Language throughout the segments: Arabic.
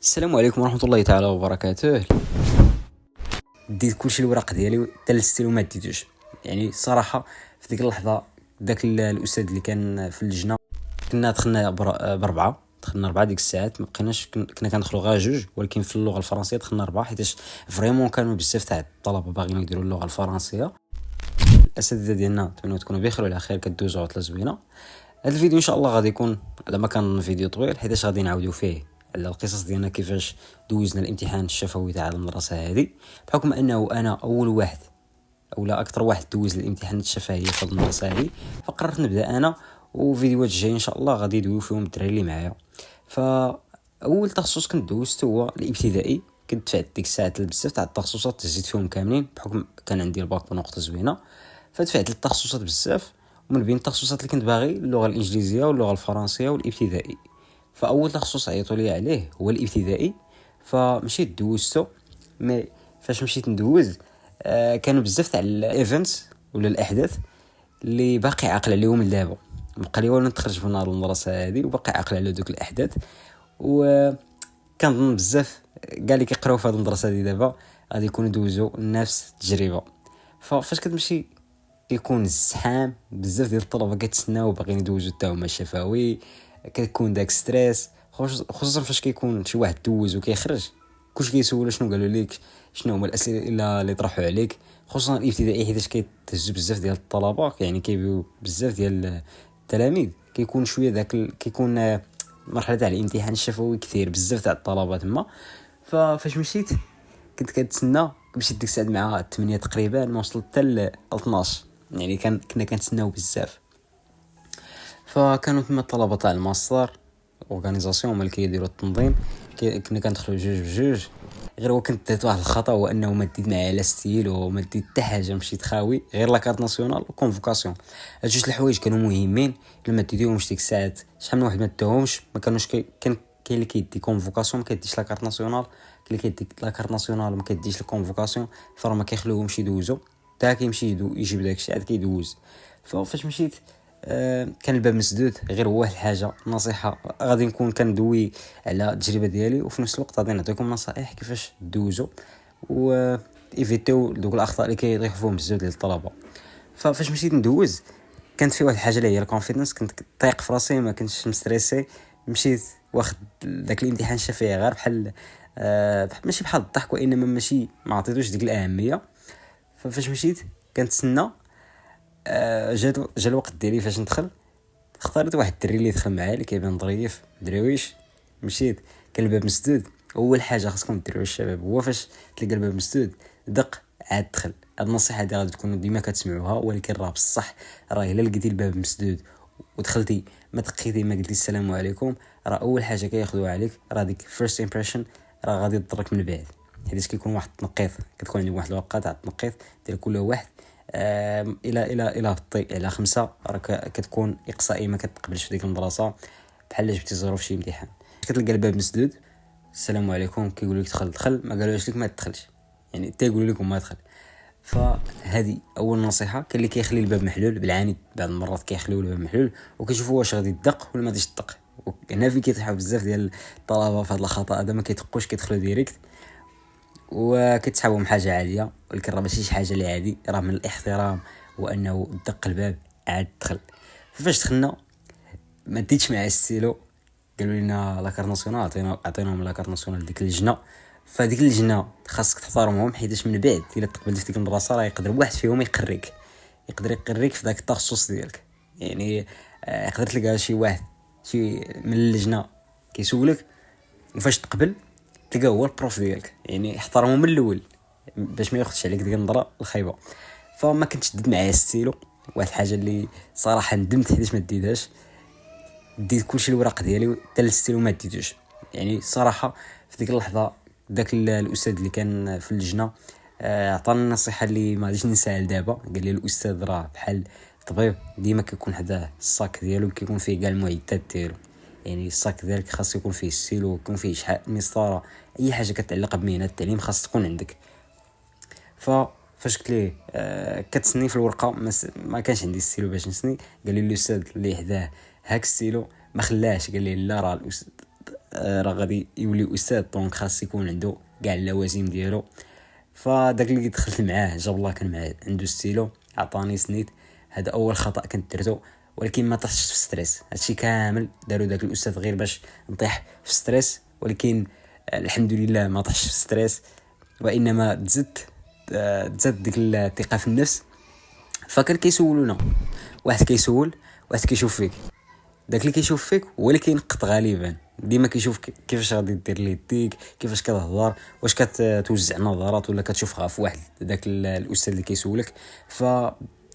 السلام عليكم ورحمه الله تعالى وبركاته. ديت كلشي الوراق ديالي حتى الستيلو ما ديتوش. يعني الصراحه في ديك اللحظه داك الاستاذ اللي كان في اللجنه كنا دخلنا بربعه، دخلنا 4 ديك الساعات، ما بقيناش كنا كندخلوا غير جوج، ولكن في اللغه الفرنسيه دخلنا 4 حيت فريمون كانوا بزاف تاع الطلبه باغيين يديروا اللغه الفرنسيه. الاساتذه ديالنا تكونوا بخير وعلى خير، كدوزوا عطله زوينه. هذا الفيديو ان شاء الله غادي يكون على ما كان فيديو طويل، حيت غادي نعاودوا فيه على القصص ديالنا كيفاش دوزنا الامتحان الشفوي تاع المدرسه هذه، بحكم انه انا اول واحد او لا اكثر واحد دوز الامتحانات الشفهيه في المدرسه هذه، فقررت نبدا انا، وفيديوهات الجايه ان شاء الله غادي يدويو فيهم الدراري اللي معايا. فاول تخصص كنت دوزته هو الابتدائي. كنت دفعت ديك الساعات بزاف تاع التخصصات، تزيد فيهم كاملين بحكم كان عندي الباك بنقطه زوينه، فدفعت التخصصات بزاف. ومن بين التخصصات اللي كنت باغي اللغه الانجليزيه واللغه الفرنسيه والابتدائي، فاول تخصص عيطوا لي عليه هو الابتدائي. فمشيت دوزته. مي فاش مشيت ندوز كانوا بزاف تاع الايفنتس ولا الاحداث اللي باقي عاقل عليهم لدابا، بقى لي والو نتخرج من نهار المدرسه هذه وباقي عاقل على دوك الاحداث. وكنظن بزاف كاع اللي كيقراو في هذه المدرسه هذه دابا غادي يكونوا دوزوا نفس التجربه. فاش كتمشي كيكون الزحام بزاف ديال الطلبه كيتسناو باغيين يدوزوا حتى هما الشفوي، كتكون داك ستريس، خصوصا فاش كيكون شي واحد دوز وكيخرج كلشي كيسولو شنو قالوا لك، شنو هما الاسئله اللي طرحوا عليك. خصوصا الابتدائي حيت كيتهز بزاف ديال الطلبه، يعني كيبيو بزاف ديال التلاميذ، كيكون شويه داك كيكون مرحله تاع الامتحان الشفوي كثير بزاف تاع الطلبه تما. فاش مشيت كنت كنتسنى، مشيت ديك الساعه مع 8 تقريبا، ما وصلت حتى ل 12، يعني كنا كنتسناو بزاف. فكانوا تما الطلبه تاع الماستر اورغانيزاسيون هما اللي كيديروا التنظيم، كنا كندخلوا جوج بجوج. غير هو كنت درت واحد الخطا، هو انه ما ديت معايا لا ستيل وما ديت حتى حاجه، مشيت خاوي غير لاكارت ناسيونال وكونفوكاسيون. هاد جوج الحوايج كانوا مهمين، لما ديتيهمش ديك الساعات شحال من واحد ما داهمش ما كانوش كان اللي كيدي كونفوكاسيون ما كيديش لاكارت ناسيونال، كاين اللي كيدي لاكارت ناسيونال ما كيديش الكونفوكاسيون، فراه ما كيخليوهمش يدوزوا، حتى كيمشي يجيب داكشي عاد كيدوز. فاش مشيت كان الباب مسدود. غير هو واحد الحاجه نصيحه غادي نكون كندوي على التجربه ديالي، وفي نفس الوقت غادي نعطيكم نصائح كيفاش دوزوا و ايفيتيو دوك الاخطاء اللي كيطيحوا فيهم بزاف ديال الطلبه. فاش مشيت ندوز كانت في واحد الحاجه اللي هي الكونفيدنس، كنت طايق في راسي، ما كنتش مستريسي. مشيت واخد داك الامتحان الشفوي غير بحال ماشي بحال الضحك، وانما ماشي ما عطيتوش ديك الاهميه. فاش مشيت كنتسنى جا الوقت ديالي. فاش ندخل اختاريت واحد الدري اللي يدخل معايا اللي كيبان ظريف درويش. مشيت كان الباب مسدود. اول حاجه خاصكم ديروها الشباب هو فاش تلقى الباب مسدود دق عاد دخل. هاد النصيحه هذه غادي تكونوا ديما كتسمعوها، ولكن راه بصح راه الا لقيتي الباب مسدود ودخلتي ما دقيتي ما قلتي السلام عليكم، راه اول حاجه كياخذوها عليك راه ديك فيرست امبريشن راه غادي تضرك من بعد. حيت كيكون واحد التنقيط، كتكون عندك واحد الورقه تاع التنقيط ديال كل واحد الى هبطي على 5 راه كتكون اقصائي، ما كتقبلش في ديك المدرسه بحال جبتي زيرو في شي امتحان. كتلقى الباب مسدود السلام عليكم كيقولوا لك دخل، ما قالوش لك ما تدخلش، يعني تيقولوا لكم ما دخل. فهذه اول نصيحه. كاين اللي كيخلي الباب محلول بالعاني، بعض المرات كيخليو الباب محلول وكيشوفوا واش غادي يدق ولا ما غاديش يدق. هنا فين كيطيحوا بزاف ديال الطلبه في هذا الخطا هذا، ما كيدقوش كيدخلوا ديريكت وكتسحبهم حاجه عاديه، ولكن راه ماشي شي حاجه اللي عادي، راه من الاحترام وانه دق الباب عاد دخل. فاش دخلنا ما ديتش مع السيلو، قالوا لنا لاكار ناسيونال، عطيناهم لاكار ناسيونال ديك اللجنه. فديك اللجنه خاصك تحترمهم، حيت من بعد الا تقبلتي في ديك المدرسه راه يقدر واحد فيهم يقريك في داك التخصص ديالك. يعني يقدر تلقى شي واحد شي من اللجنه كيسولك، وفاش تقبل تلقى هو البروف ديالك، يعني احترمه من الاول باش ما ياخذش عليك ديك النظره الخايبه. فما كنتش دد معايا ستيلو، واحد الحاجه اللي صراحه ندمت حيت ما ديتهاش. ديت كلشي الوراق ديالي حتى الستيلو ما ديتوش. يعني الصراحه في ديك اللحظه داك الاستاذ اللي كان في اللجنه عطاني النصيحه اللي ما غاديش ننساها لدابا. قال لي الاستاذ راه بحال الطبيب، ديما كيكون حداه الصاك ديالو كيكون فيه كاع المعدات ديالو. يعني الصاك ديالك خاص يكون فيه السيلو، يكون فيه شحال مسطره، اي حاجه كتعلق بمهنه التعليم خاص تكون عندك. فاش قلت ليه كتسني في الورقه ما كانش عندي السيلو باش نسني. قال لي الاستاذ اللي حداه هاك السيلو ما خلاش، قال لي لا راه الاستاذ راه غادي يولي استاذ، دونك خاص يكون عنده كاع اللوازم ديالو. فداك اللي دخلت معاه جاب الله كان معاه عنده ستيلو، عطاني سنيت. هذا اول خطا كنت درتو، ولكن ما طحتش في ستريس. هادشي كامل داروا داك الاستاذ غير باش نطيح في ستريس، ولكن الحمد لله ما طحش في ستريس، وانما تزدت ديك الثقه في النفس. فكان كيسولونا، واحد كيسول واحد كيشوف فيك. داك اللي كيشوف فيك هو اللي كينقط غالبا، ديما كيشوف كيفاش غادي دير ليه يديك، كيفاش كتهضر، واش كتوزع نظرات ولا كتشوف غا في واحد داك الاستاذ اللي كيسولك. ف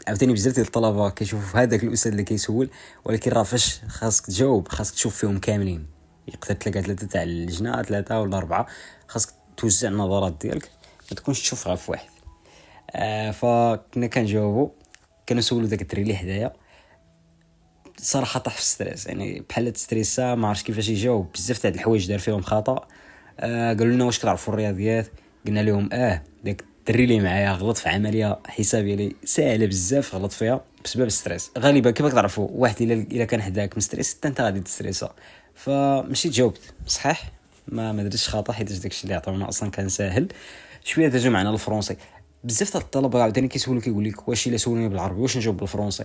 عاوتاني بزاف ديال الطلبه كيشوفوا في هذاك الاستاذ اللي كيسول، ولكن راه فاش خاصك تجاوب خاصك تشوف فيهم كاملين. يقدر تلقى 3 تاع اللجنه، 3 ولا 4، خاصك توزع النظرات ديالك، ما تكونش تشوف غا في واحد. فكنا كنجاوبوا، كانوا سولوا داك الدري اللي حدايا. صراحه طاح في ستريس، يعني بحال ستريسا ما عرفتش كيفاش يجاوب. بزاف تاع الحوايج دار فيهم خطا. قالوا لنا واش كتعرفوا الرياضيات، قلنا لهم داك الدري اللي معايا غلط في عمليه حسابيه لي ساهله بزاف، غلط فيها بسبب الستريس. غالبا كيف كتعرفوا واحد الا كان حداك مستريس حتى انت غادي تستريسا. فمشيت جاوبت صحيح، ما درتش خطا، حيت داكشي اللي عطاونا اصلا كان ساهل. شويه دازو معنا الفرنسي. بزاف تاع الطلبه عاوتاني كيسولوا كيقول لك واش الا سولوني بالعربي واش نجاوب بالفرنسي.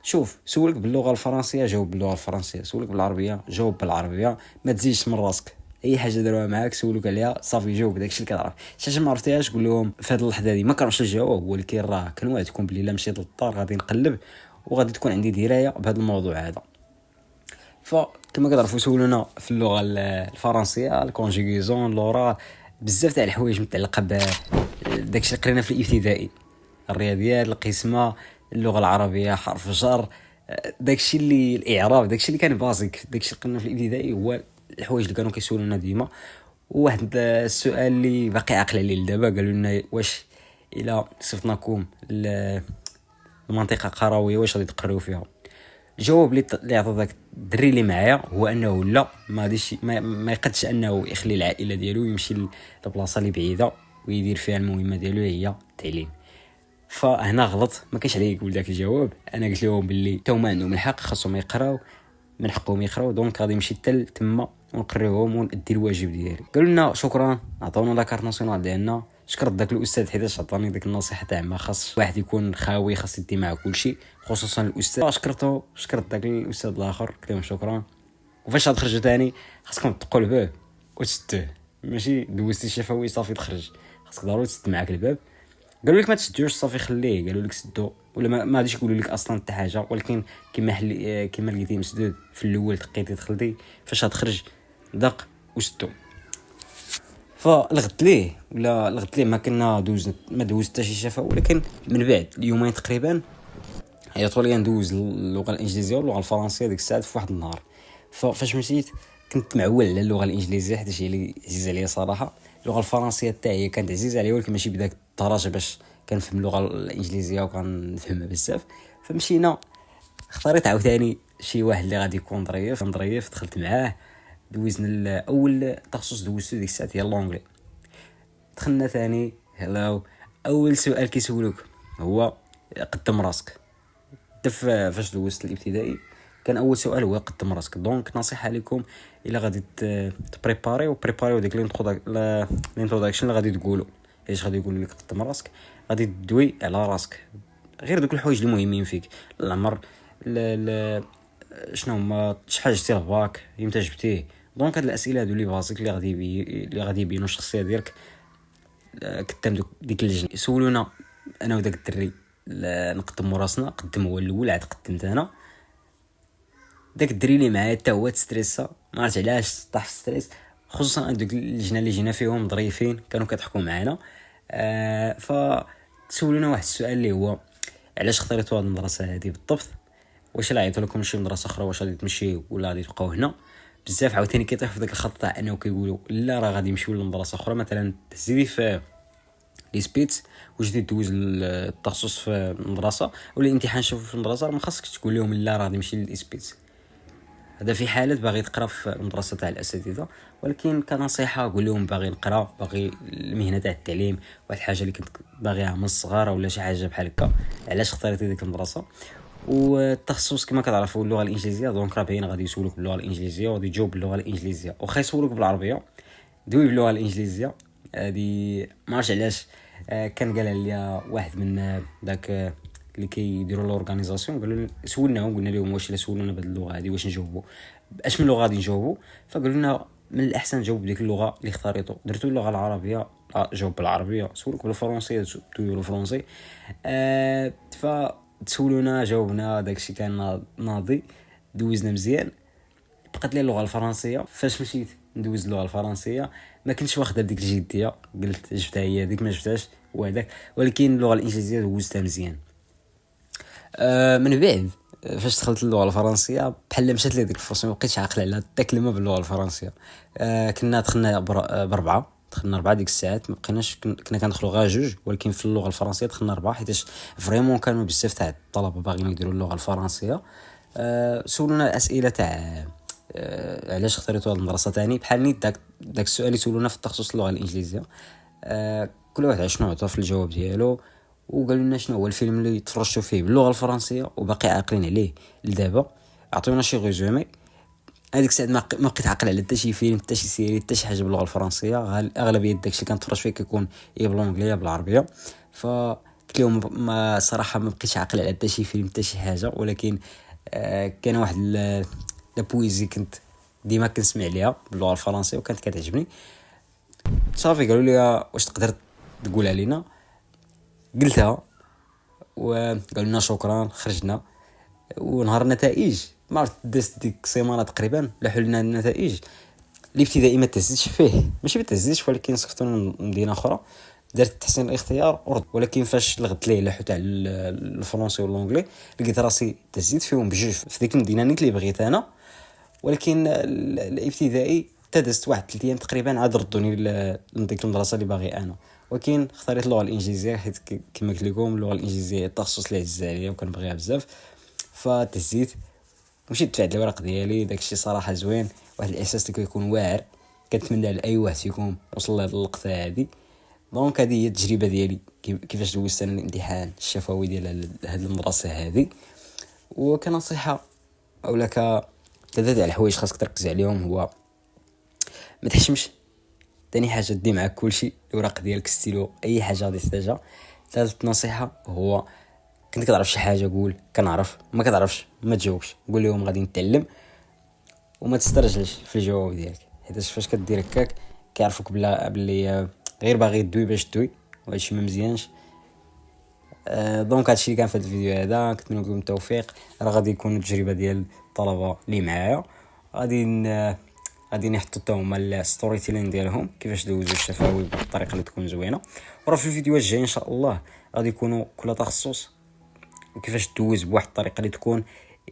شوف، سولك باللغه الفرنسيه جاوب باللغه الفرنسيه، سولك بالعربيه جاوب بالعربيه، ما تزيدش من راسك. اي حاجه داروها معاك سولوك عليها صافي جاوب داكشي اللي كتعرف. شي حاجه ما عرفتيهاش قول لهم في هذه اللحظه هذه ما كنعرفش الجواب، ولكن راه كنوعدكم بلي الا مشيت للدار غادي نقلب وغادي تكون عندي درايه بهذا الموضوع هذا. فكما كتعرفوا سولونا في اللغه الفرنسيه الكونجيغيزون لورا، بزاف تاع الحوايج متعلقه بداكشي اللي قرينا في الابتدائي، الرياضيات، القسمه، اللغه العربيه، حرف جر، داكشي اللي الاعراب، داكشي اللي كان بازيك، داكشي اللي قلنا في الابتدائي هو الحوايج اللي كانوا كيسولونا ديما. وواحد السؤال اللي باقي عاقل عليه لدابا، قالوا لنا واش الى صيفطناكم المنطقه قرويه واش غادي تقريو فيها. الجواب اللي عطى داك الدري اللي معايا هو انه لا، ما غاديش ما يقدش انه يخلي العائله ديالو يمشي لبلاصه اللي بعيده ويدير فيها المهمه ديالو هي التعليم. فهنا غلط، ما كاينش عليه يقول داك الجواب. انا قلت لهم باللي تا هما عندهم الحق، خاصهم يقراو، من حقهم يقراو، دونك غادي نمشي حتى تما ونقريهم وندي الواجب ديالي. قالوا لنا شكرا، عطاونا لاكارت ناسيونال ديالنا. شكرت داك الاستاذ حيتاش عطاني ديك النصيحه تاع ما خاص واحد يكون خاوي، خاص يدي معاه كلشي، خصوصا الاستاذ. شكرت داك الاستاذ الاخر، قلت لهم شكرا. وفاش غتخرجوا ثاني خاصكم تدقوا الباب وتسدوه، ماشي دوزتي الشفوي صافي تخرج، خاصك ضروري تسد معاك الباب. قالوا لك ما تسدوش صافي خليه، قالوا لك سدو ولا ما غاديش يقولوا لك اصلا حتى حاجه، ولكن كما لقيتيه مسدود في الاول دقيتي دخلتي، فاش غتخرج دق وسدو. فلغت ليه ما كنا ما دوزت حتى شي شفا، ولكن من بعد اليومين تقريبا عيطوا لي ندوز اللغه الانجليزيه واللغه الفرنسيه ديك الساعه في واحد النهار. فاش مشيت كنت معول على اللغه الانجليزيه حيت هي اللي عزيزه عليا صراحه. اللغه الفرنسيه حتى هي كانت عزيزه عليا، ولكن ماشي بداك الدرجه باش كنفهم اللغه الانجليزيه وكنفهمها بزاف. فمشينا، اختاريت عاوتاني شي واحد اللي غادي يكون ظريف، دخلت معاه، دوزنا اول تخصص دوزتو ديك الساعه هي اللونجلي. دخلنا ثاني هلاو، اول سؤال كيسولوك هو قدم راسك. فاش دوزت الابتدائي كان اول سؤال هو قدم راسك. دونك نصيحه لكم الا غادي تبريباريو ديك الانتروداكشن اللي غادي تقولوا، ايش غادي يقول لك قدم راسك، غادي تدوي على راسك غير دوك الحوايج اللي مهمين فيك، العمر، شنو هما، شحال جبتي الباك، امتى جبتيه. دونك هاد الاسئله هادو اللي بازيك اللي غادي يبينوا الشخصيه ديالك قدام ديك اللجنه. يسولونا انا وداك الدري نقدموا راسنا، قدم هو الاول عاد قدمت انا. داك الدري اللي معايا حتى هو تستريسا، ما عرفت علاش طاح في ستريس، خصوصا دوك اللجنه اللي جينا فيهم ظريفين كانوا كيضحكوا معنا. فسولونا واحد السؤال اللي هو علاش اختاريتوا هذه المدرسه هذه بالضبط، واش لا عيطوا لكم شي مدرسه اخرى، واش غادي تمشيو ولا غادي تبقاو هنا. بزاف عاوتاني كيطيح في داك الخط تاع انه كيقولوا لا راه غادي نمشيو لمدرسه اخرى، مثلا تزيدي في لي سبيتس وجدي دوز التخصص في المدرسه ولا الامتحان شوف في المدرسه، ما خاصك تقول لهم لا راه غادي نمشي للاسبيتس. هذا في حاله باغي تقرا في المدرسه تاع الاساتذه، ولكن كنصيحه قول لهم باغي نقرا، باغي المهنه تاع التعليم، واحد الحاجه اللي كنت باغيها من الصغار ولا شي حاجه بحال هكا، علاش اختاريتي ديك المدرسه. والتخصص كما كتعرفوا اللغه الانجليزيه. دونك راه باين غادي يسولوك باللغه الانجليزيه وغادي تجاوب باللغه الانجليزيه، واخا يسولوك بالعربيه دوي باللغه الانجليزيه. هذه ما عرفتش علاش كان قالها لي واحد من داك اللي كيديروا لورغانيزاسيون، قالوا سولناهم قلنا لهم واش الا سولونا بهذه اللغه هذه واش نجاوبوا، اش من لغه غادي نجاوبوا؟ فقالوا لنا من الاحسن جاوب بديك اللغه اللي اختاريتو. درتو اللغه العربيه جاوب بالعربيه، سولوك بالفرنسيه دوي بالفرنسي. فتسولونا جاوبنا، داكشي كان ناضي، دوزنا مزيان. بقات لي اللغه الفرنسيه. فاش مشيت ندوز اللغه الفرنسيه ما كنتش واخد ديك الجديه، قلت جبتها هي ديك ما جبتهاش وهذاك، ولكن اللغه الانجليزيه دوزتها مزيان. من بعد فاش دخلت اللغه الفرنسيه بحال مشات لي ديك الفرصه، ما بقيتش عاقل على حتى كلمه باللغه الفرنسيه. كنا دخلنا بربعه، دخلنا 4 ديك الساعات، ما بقيناش كنا كندخلوا غير 2، ولكن في اللغه الفرنسيه دخلنا 4 حيت فريمون كانوا بزاف تاع الطلبه باغيين يديروا اللغه الفرنسيه. سولونا اسئله تاع علاش اختاريتوا هذه المدرسه ثاني، بحال نيت داك السؤال اللي سولونا في التخصص اللغه الانجليزيه. كل واحد شنو عطى في الجواب ديالو، وقالوا لنا شنو هو الفيلم اللي تفرجتوا فيه باللغه الفرنسيه وباقي عاقلين عليه لدابا. عطيونا شي ريزومي. هذيك الساعه ما بقيت عاقل على حتى شي فيلم، حتى شي سيري، حتى شي حاجه باللغه الفرنسيه. اغلبيه داكشي اللي كنتفرج فيه كيكون يا بالانجليه بالعربيه. فقلت لهم ما صراحه ما بقيتش عاقل على حتى شي فيلم حتى شي حاجه، ولكن كان واحد لا بويزي كنت ديما كنسمع ليها باللغه الفرنسيه وكانت كتعجبني. صافي قالوا لي واش تقدر تقولها لينا، قلتها وقالوا لنا شكرا. خرجنا ونهار النتائج ما عرفت دازت ديك سيمانه تقريبا لاحوا لنا النتائج. الابتدائي ما تهزتش فيه، ماشي ما تهزتش ولكن صيفطونا مدينه اخرى، درت تحسين الاختيار ولكن فاش لغت ليه لاحو تاع الفرنسي والانجلي لقيت راسي تهزيت فيهم بجوج في ديك المدينه نيت اللي بغيت انا. ولكن الابتدائي تدزت واحد 3 ايام تقريبا عاد ردوني لديك المدرسه اللي باغي انا. ولكن اختاريت اللغه الانجليزيه حيت كما قلت لكم اللغه الانجليزيه التخصص اللي عزيز عليا وكنبغيها بزاف. فتهزيت مشيت دفعت الورق ديالي. داكشي صراحه زوين، واحد الاحساس اللي كيكون واعر، كنتمنى لاي واحد فيكم وصل لهاد اللقطه هادي. دونك هذه هي التجربه ديالي كيفاش دوزت انا الامتحان الشفوي ديال هاد المدرسه هذه. وكنصيحه اولا ثلاثه الحوايج خاصك تركز عليهم هو ما تحشمش. ثاني حاجه دي معاك كلشي، الوراق ديالك، ستيلو، اي حاجه غادي تحتاجها. ثالث نصيحه هو كنت كتعرف شي حاجه قول كنعرف، ما كتعرفش ما تجاوبش، قول لهم غادي نتعلم وما تسترجلش في الجواب ديالك، حيت فاش كدير هكاك كيعرفوك بلا باللي غير باغي دوي باش دوي، وهادشي ما مزيانش. دونك هادشي اللي كان في هذا الفيديو هذا، كنتمنى لكم التوفيق. راه غادي يكون التجربه ديال الطلبه اللي معايا، غادي نحطوا حتى هما الستوري تيلين ديالهم كيفاش دوزوا الشفاوي بالطريقه اللي تكون زوينه. وراه في الفيديوهات الجايه ان شاء الله غادي يكونوا كل تخصص وكيفاش دوز بواحد الطريقه اللي تكون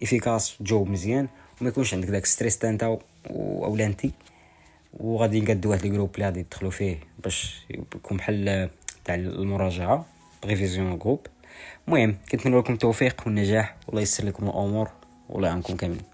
افيكاس، تجاوب مزيان وما يكونش عندك داك ستريس تا انت اولا انت. وغادي نقاد واحد الجروب اللي غادي تدخلوا فيه باش يكون بحال تاع المراجعه، ريفيزيون جروب. المهم كنتمنى لكم التوفيق والنجاح، والله يسر لكم الامور والله يعاونكم كاملين.